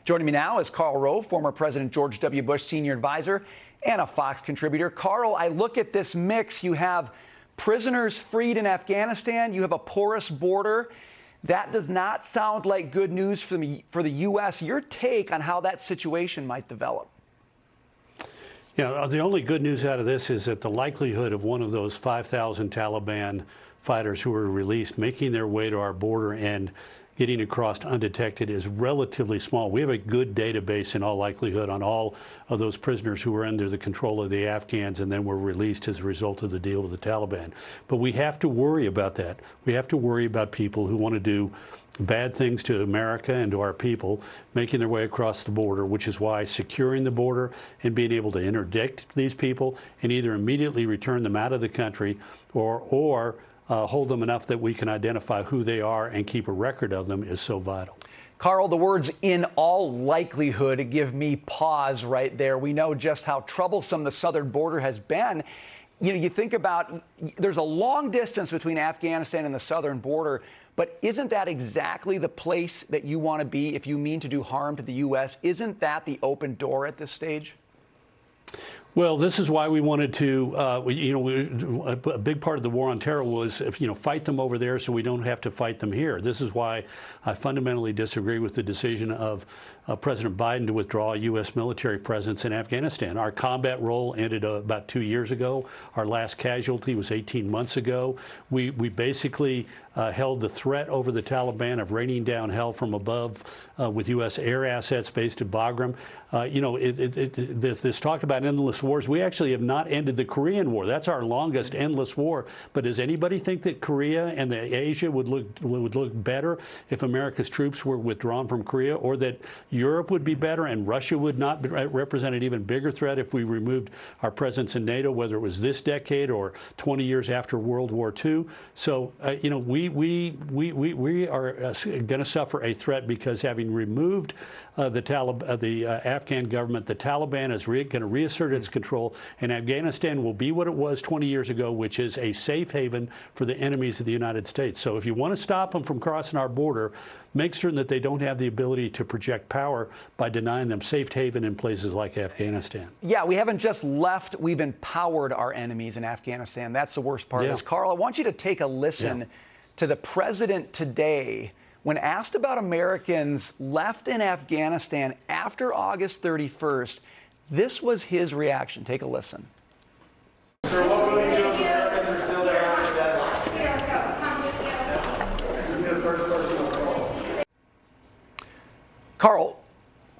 Joining me now is Karl Rove, former President George W. Bush senior advisor and a Fox contributor. Karl, I look at this mix. You have prisoners freed in Afghanistan. You have a porous border. That does not sound like good news for the U.S. Your take on how that situation might develop? Yeah, the only good news out of this is that the likelihood of one of those 5,000 Taliban fighters who were released making their way to our border and getting across undetected is relatively small. We have a good database in all likelihood on all of those prisoners who were under the control of the Afghans and then were released as a result of the deal with the Taliban. But we have to worry about that. We have to worry about people who want to do bad things to America and to our people, making their way across the border, which is why securing the border and being able to interdict these people and either immediately return them out of the country or hold them enough that we can identify who they are and keep a record of them is so vital. Karl, the words "in all likelihood" give me pause right there. We know just how troublesome the southern border has been. You know, you think about, there's a long distance between Afghanistan and the southern border, but isn't that exactly the place that you want to be if you mean to do harm to the U.S.? Isn't that the open door at this stage? Well, this is why we wanted to, a big part of the war on terror was, fight them over there so we don't have to fight them here. This is why I fundamentally disagree with the decision of President Biden to withdraw a U.S. military presence in Afghanistan. Our combat role ended about 2 years ago. Our last casualty was 18 months ago. We basically held the threat over the Taliban of raining down hell from above with U.S. air assets based at Bagram. This talk about endless wars. We actually have not ended the Korean War. That's our longest endless war. But does anybody think that Korea and Asia would look better if America's troops were withdrawn from Korea, or that Europe would be better and Russia would not represent an even bigger threat if we removed our presence in NATO, whether it was this decade or 20 years after World War II? So, we are going to suffer a threat because having removed the Afghan government, the Taliban is going to reassert its control, and Afghanistan will be what it was 20 years ago, which is a safe haven for the enemies of the United States. So if you want to stop them from crossing our border, make certain that they don't have the ability to project power by denying them safe haven in places like Afghanistan. Yeah, we haven't just left, we've empowered our enemies in Afghanistan. That's the worst part of this. Karl, I want you to take a listen to the president today when asked about Americans left in Afghanistan after August 31st. This was his reaction. Take a listen. Sir, what will you do if Americans are still there after the deadline? This is the first person to call. Karl,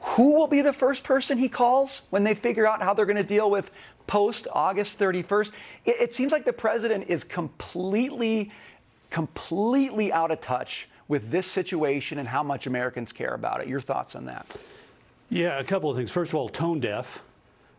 who will be the first person he calls when they figure out how they're going to deal with post-August 31st? It seems like the president is completely out of touch with this situation and how much Americans care about it. Your thoughts on that? Yeah, a couple of things. First of all, tone deaf.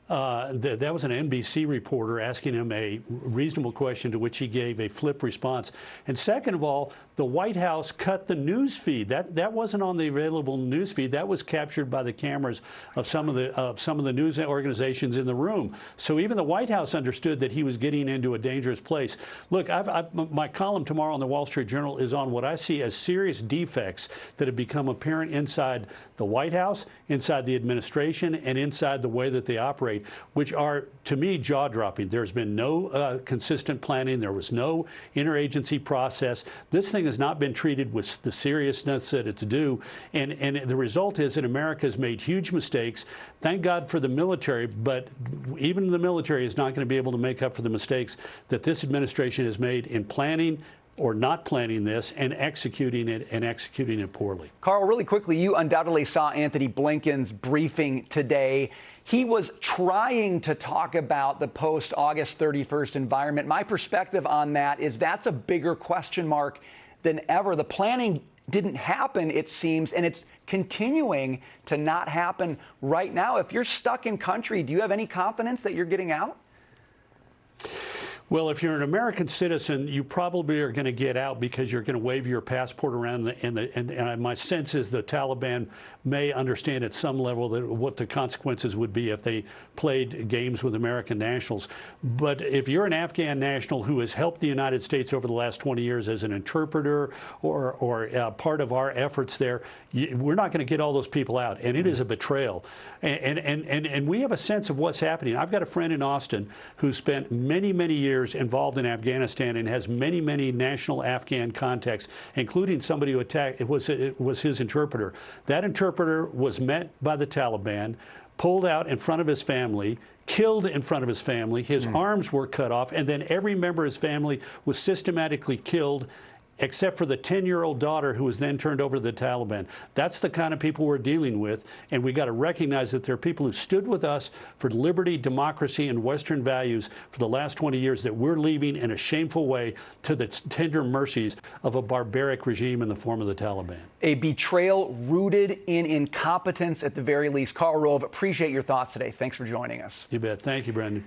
That was an NBC reporter asking him a reasonable question to which he gave a flip response. And second of all, the White House cut the news feed. That wasn't on the available news feed. That was captured by the cameras of some of the news organizations in the room. So even the White House understood that he was getting into a dangerous place. Look, my column tomorrow in the Wall Street Journal is on what I see as serious defects that have become apparent inside the White House, inside the administration, and inside the way that they operate, which are, to me, jaw-dropping. There's been no consistent planning. There was no interagency process. This thing has not been treated with the seriousness that it's due. And the result is that America has made huge mistakes. Thank God for the military, but even the military is not going to be able to make up for the mistakes that this administration has made in planning or not planning this and executing it poorly. Karl, really quickly, you undoubtedly saw Antony Blinken's briefing today. He was trying to talk about the post-August 31st environment. My perspective on that is that's a bigger question mark than ever. The planning didn't happen, it seems, and it's continuing to not happen right now. If you're stuck in country, do you have any confidence that you're getting out? Well, if you're an American citizen, you probably are going to get out because you're going to wave your passport around, and my sense is the Taliban may understand at some level that what the consequences would be if they played games with American nationals. But if you're an Afghan national who has helped the United States over the last 20 years as an interpreter or part of our efforts there, we're not going to get all those people out, and it is a betrayal. And we have a sense of what's happening. I've got a friend in Austin who spent many, many years involved in Afghanistan and has many, many national Afghan contacts, including somebody who attacked, it was his interpreter. That interpreter was met by the Taliban, pulled out in front of his family, killed in front of his family, his arms were cut off, and then every member of his family was systematically killed, except for the 10-year-old daughter who was then turned over to the Taliban. That's the kind of people we're dealing with, and we got to recognize that there are people who stood with us for liberty, democracy, and Western values for the last 20 years that we're leaving in a shameful way to the tender mercies of a barbaric regime in the form of the Taliban. A betrayal rooted in incompetence at the very least. Karl Rove, appreciate your thoughts today. Thanks for joining us. You bet. Thank you, Brendan.